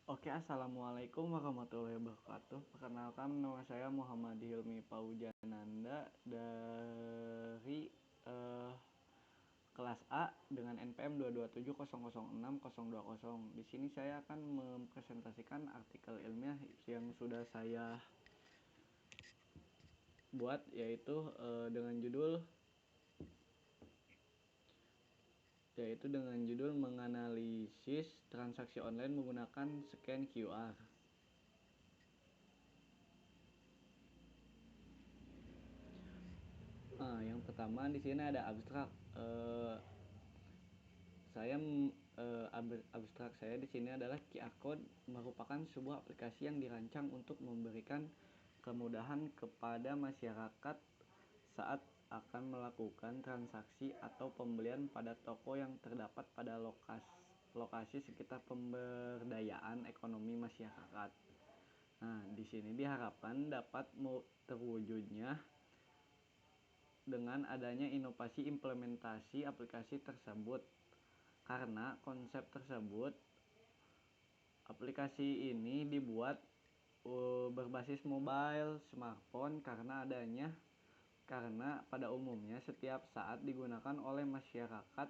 Oke, assalamualaikum warahmatullahi wabarakatuh. Perkenalkan, nama saya Muhammad Hilmi Paujananda dari eh, kelas A dengan NPM 227006020. Di sini saya akan mempresentasikan artikel ilmiah yang sudah saya buat, yaitu dengan judul menganalisis transaksi online menggunakan scan QR. Yang pertama di sini ada abstrak. Saya Abstrak saya di sini adalah QR code merupakan sebuah aplikasi yang dirancang untuk memberikan kemudahan kepada masyarakat saat akan melakukan transaksi atau pembelian pada toko yang terdapat pada lokasi sekitar pemberdayaan ekonomi masyarakat. Nah, di sini diharapkan dapat terwujudnya dengan adanya inovasi implementasi aplikasi tersebut. Karena konsep tersebut, aplikasi ini dibuat berbasis mobile, smartphone karena pada umumnya setiap saat digunakan oleh masyarakat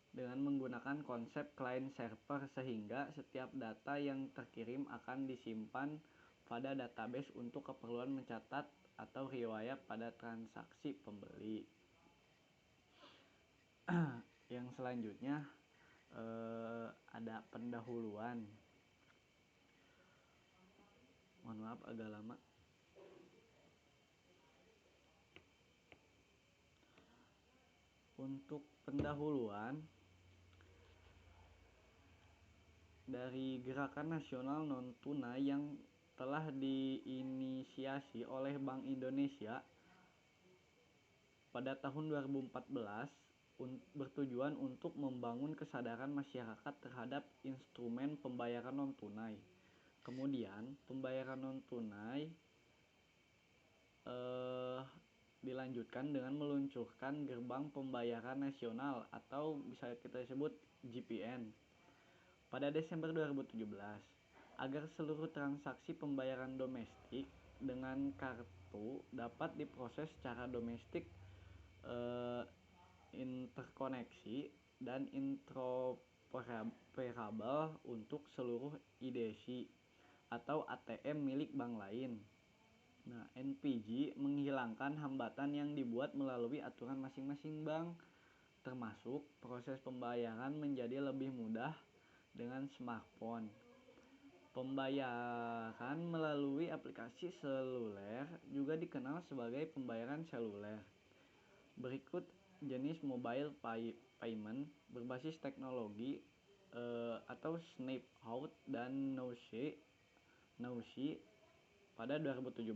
dengan menggunakan konsep client server, sehingga setiap data yang terkirim akan disimpan pada database untuk keperluan mencatat atau riwayat pada transaksi pembeli. Yang selanjutnya ada pendahuluan. Mohon maaf agak lama. Untuk pendahuluan dari Gerakan Nasional Non Tunai yang telah diinisiasi oleh Bank Indonesia pada tahun 2014 bertujuan untuk membangun kesadaran masyarakat terhadap instrumen pembayaran non tunai. Kemudian, pembayaran non tunai dilanjutkan dengan meluncurkan gerbang pembayaran nasional atau bisa kita sebut GPN pada Desember 2017 agar seluruh transaksi pembayaran domestik dengan kartu dapat diproses secara domestik, interkoneksi dan interoperable untuk seluruh IDC atau ATM milik bank lain. Nah, NPG menghilangkan hambatan yang dibuat melalui aturan masing-masing bank, termasuk proses pembayaran menjadi lebih mudah dengan smartphone. Pembayaran melalui aplikasi seluler juga dikenal sebagai pembayaran seluler. Berikut jenis mobile payment berbasis teknologi atau Snap Out dan Naushi pada 2017.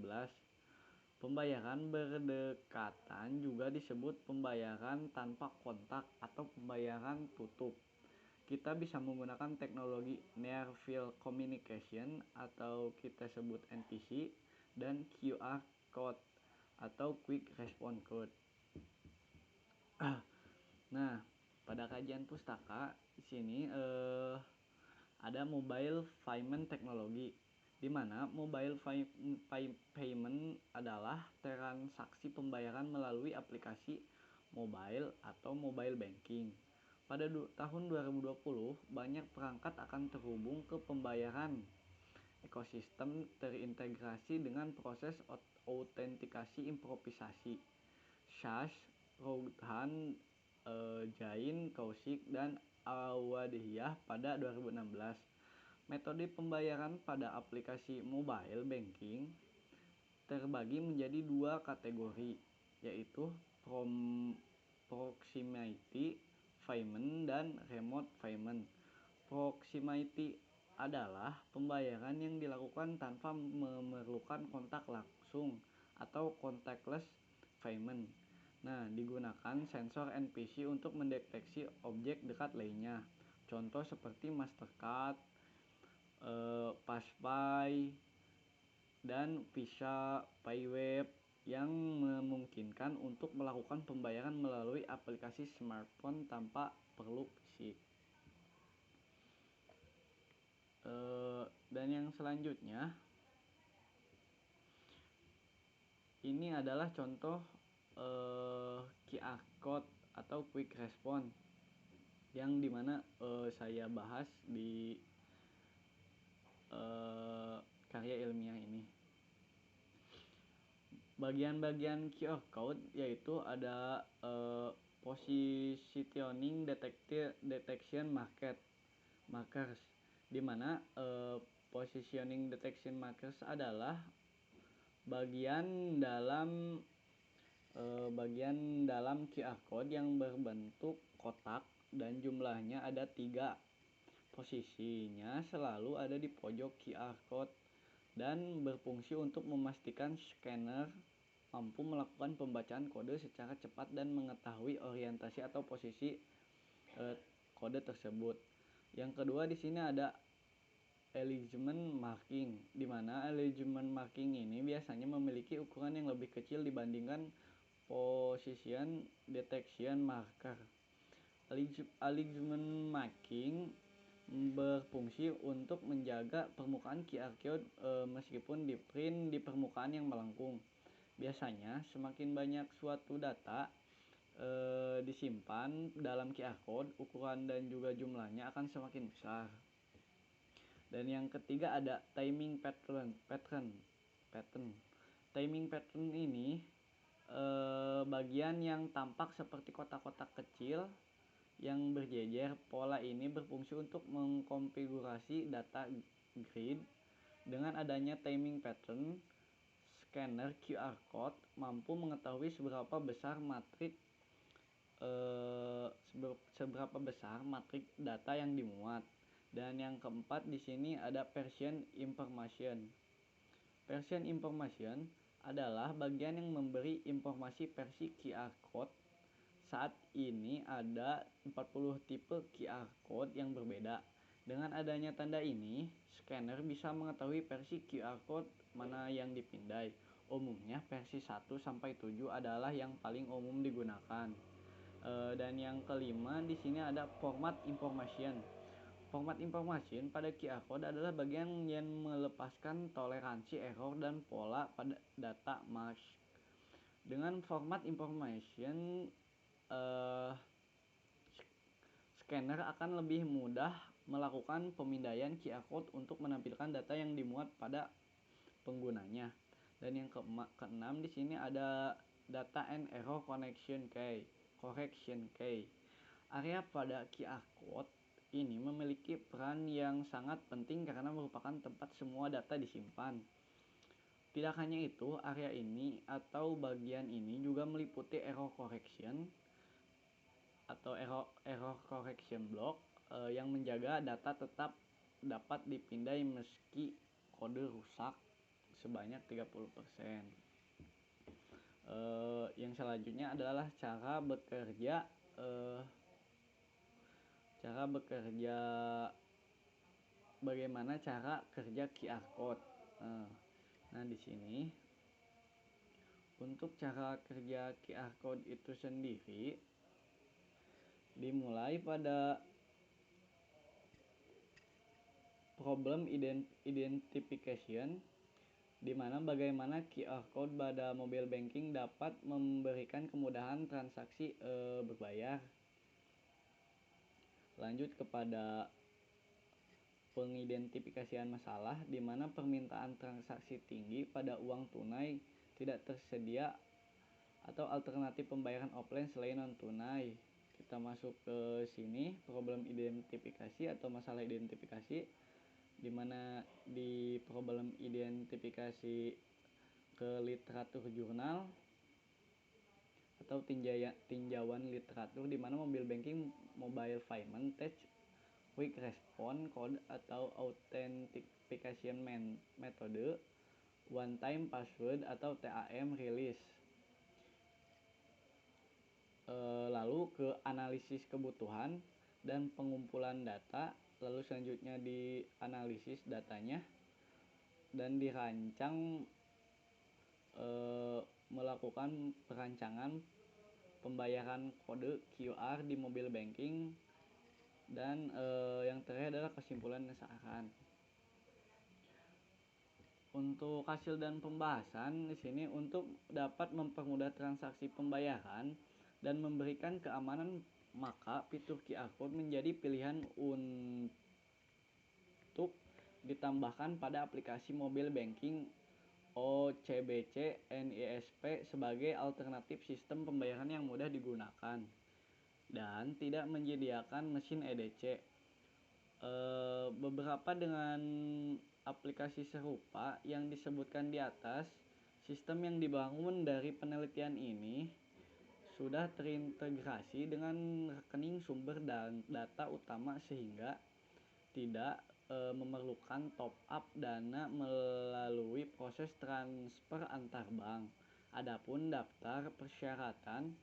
Pembayaran berdekatan juga disebut pembayaran tanpa kontak atau pembayaran tutup. Kita bisa menggunakan teknologi Near Field Communication atau kita sebut NPC dan QR Code atau Quick Response Code. Nah, pada kajian pustaka di sini ada mobile payment technology, di mana mobile payment adalah transaksi pembayaran melalui aplikasi mobile atau mobile banking. Pada tahun 2020, banyak perangkat akan terhubung ke pembayaran. Ekosistem terintegrasi dengan proses autentikasi improvisasi. Shash, Roughan, Jain, Kaushik, dan Awadhiyah pada 2016. Metode pembayaran pada aplikasi mobile banking terbagi menjadi dua kategori, yaitu proximity payment dan remote payment. Proximity adalah pembayaran yang dilakukan tanpa memerlukan kontak langsung atau contactless payment. Nah, digunakan sensor NPC untuk mendeteksi objek dekat lainnya. Contoh seperti Mastercard, Fastpay, dan Visa PayWave. yang memungkinkan untuk melakukan pembayaran melalui aplikasi smartphone tanpa perlu fisik. Dan yang selanjutnya ini adalah contoh QR code atau quick response yang dimana saya bahas di karya ilmiah ini. Bagian-bagian QR code yaitu ada positioning detection markers, di mana positioning detection markers adalah bagian dalam QR code yang berbentuk kotak dan jumlahnya ada 3. Posisinya selalu ada di pojok QR code dan berfungsi untuk memastikan scanner mampu melakukan pembacaan kode secara cepat dan mengetahui orientasi atau posisi kode tersebut. Yang kedua di sini ada alignment marking, di mana alignment marking ini biasanya memiliki ukuran yang lebih kecil dibandingkan position detection marker. Alignment marking berfungsi untuk menjaga permukaan QR code meskipun di print di permukaan yang melengkung. Biasanya semakin banyak suatu data disimpan dalam QR code, ukuran dan juga jumlahnya akan semakin besar. Dan yang ketiga ada timing pattern. Timing pattern ini bagian yang tampak seperti kotak-kotak kecil yang berjejer. Pola ini berfungsi untuk mengkonfigurasi data grid. Dengan adanya timing pattern, scanner QR code mampu mengetahui seberapa besar matrik data yang dimuat. Dan yang keempat di sini ada version information. Version information adalah bagian yang memberi informasi versi QR code. Saat ini ada 40 tipe QR code yang berbeda. Dengan adanya tanda ini, scanner bisa mengetahui versi QR code mana yang dipindai. Umumnya versi 1 sampai 7 adalah yang paling umum digunakan. Dan yang kelima di sini ada format information. Format information pada QR code adalah bagian yang melepaskan toleransi error dan pola pada data mask. Dengan format information, scanner akan lebih mudah melakukan pemindaian QR code untuk menampilkan data yang dimuat pada penggunanya. Dan yang keenam di sini ada data and error correction key. Area pada QR code ini memiliki peran yang sangat penting karena merupakan tempat semua data disimpan. Tidak hanya itu, area ini atau bagian ini juga meliputi error correction atau error correction block yang menjaga data tetap dapat dipindai meski kode rusak sebanyak 30%. Yang selanjutnya adalah bagaimana cara kerja QR code. Nah, di sini untuk cara kerja QR code itu sendiri dimulai pada problem identification, di mana bagaimana QR code pada mobile banking dapat memberikan kemudahan transaksi berbayar. Lanjut kepada pengidentifikasian masalah, di mana permintaan transaksi tinggi pada uang tunai tidak tersedia atau alternatif pembayaran offline selain non tunai. Kita masuk ke sini, problem identifikasi atau masalah identifikasi, di mana di problem identifikasi ke literatur jurnal atau tinjauan literatur, di mana mobile banking mobile payment test quick response code atau authentication metode one time password atau TAM release. Lalu ke analisis kebutuhan dan pengumpulan data, lalu selanjutnya di analisis datanya dan dirancang melakukan perancangan pembayaran kode QR di mobile banking. Dan yang terakhir adalah kesimpulan dan saran. Untuk hasil dan pembahasan di sini, untuk dapat mempermudah transaksi pembayaran dan memberikan keamanan, maka fitur QR Code menjadi pilihan untuk ditambahkan pada aplikasi mobile banking OCBC NISP sebagai alternatif sistem pembayaran yang mudah digunakan dan tidak menyediakan mesin EDC. Beberapa dengan aplikasi serupa yang disebutkan di atas, sistem yang dibangun dari penelitian ini sudah terintegrasi dengan rekening sumber dan data utama sehingga tidak memerlukan top up dana melalui proses transfer antar bank. Adapun daftar persyaratan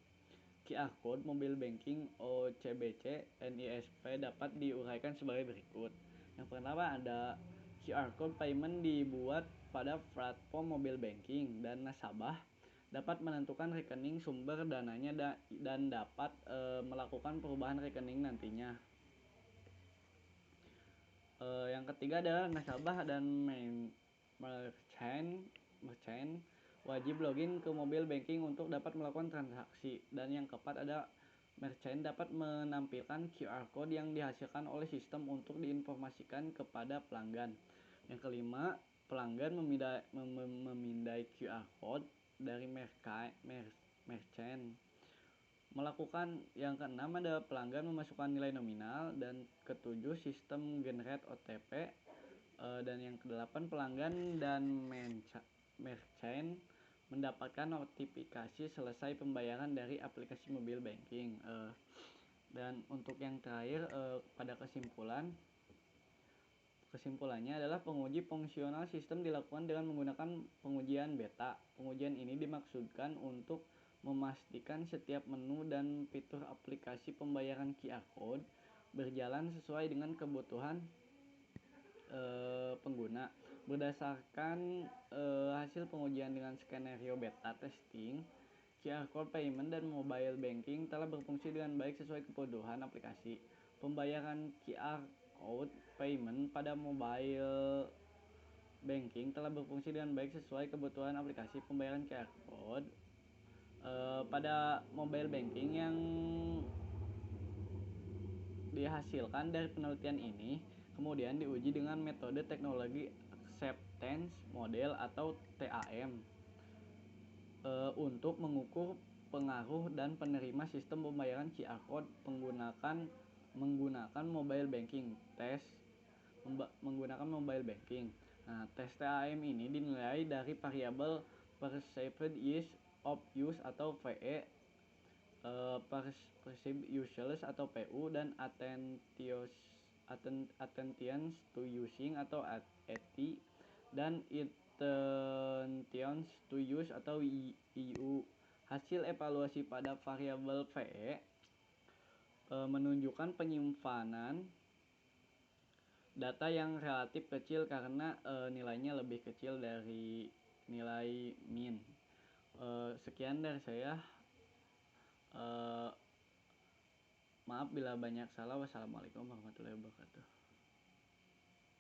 QR Code Mobile Banking OCBC NISP dapat diuraikan sebagai berikut. Yang pertama ada QR Code Payment dibuat pada platform mobile banking dan nasabah dapat menentukan rekening sumber dananya dan dapat melakukan perubahan rekening nantinya. Yang ketiga adalah nasabah dan merchant wajib login ke mobile banking untuk dapat melakukan transaksi. Dan yang keempat ada merchant dapat menampilkan QR code yang dihasilkan oleh sistem untuk diinformasikan kepada pelanggan. Yang kelima, pelanggan memindai QR code dari merchant. Yang keenam ada pelanggan memasukkan nilai nominal, dan ketujuh sistem generate OTP, dan yang kedelapan pelanggan dan merchant mendapatkan notifikasi selesai pembayaran dari aplikasi mobile banking. Dan untuk yang terakhir, pada kesimpulannya adalah penguji fungsional sistem dilakukan dengan menggunakan pengujian beta. Pengujian ini dimaksudkan untuk memastikan setiap menu dan fitur aplikasi pembayaran QR Code berjalan sesuai dengan kebutuhan pengguna. Berdasarkan hasil pengujian dengan skenario beta testing, QR Code Payment dan Mobile Banking telah berfungsi dengan baik sesuai kebutuhan aplikasi. Pembayaran QR Code Payment pada Mobile Banking telah berfungsi dengan baik sesuai kebutuhan aplikasi pembayaran QR Code pada mobile banking yang dihasilkan dari penelitian ini kemudian diuji dengan metode teknologi acceptance model atau TAM untuk mengukur pengaruh dan penerima sistem pembayaran QR Code menggunakan mobile banking menggunakan mobile banking. Nah, tes TAM ini dinilai dari variabel perceived ease of use atau PE, perceived usage atau PU, dan attention to using atau AT, dan intentions to use atau IU. Hasil evaluasi pada variabel PE menunjukkan penyimpanan data yang relatif kecil karena nilainya lebih kecil dari nilai min. Sekian dari saya. Maaf bila banyak salah. Wassalamualaikum warahmatullahi wabarakatuh.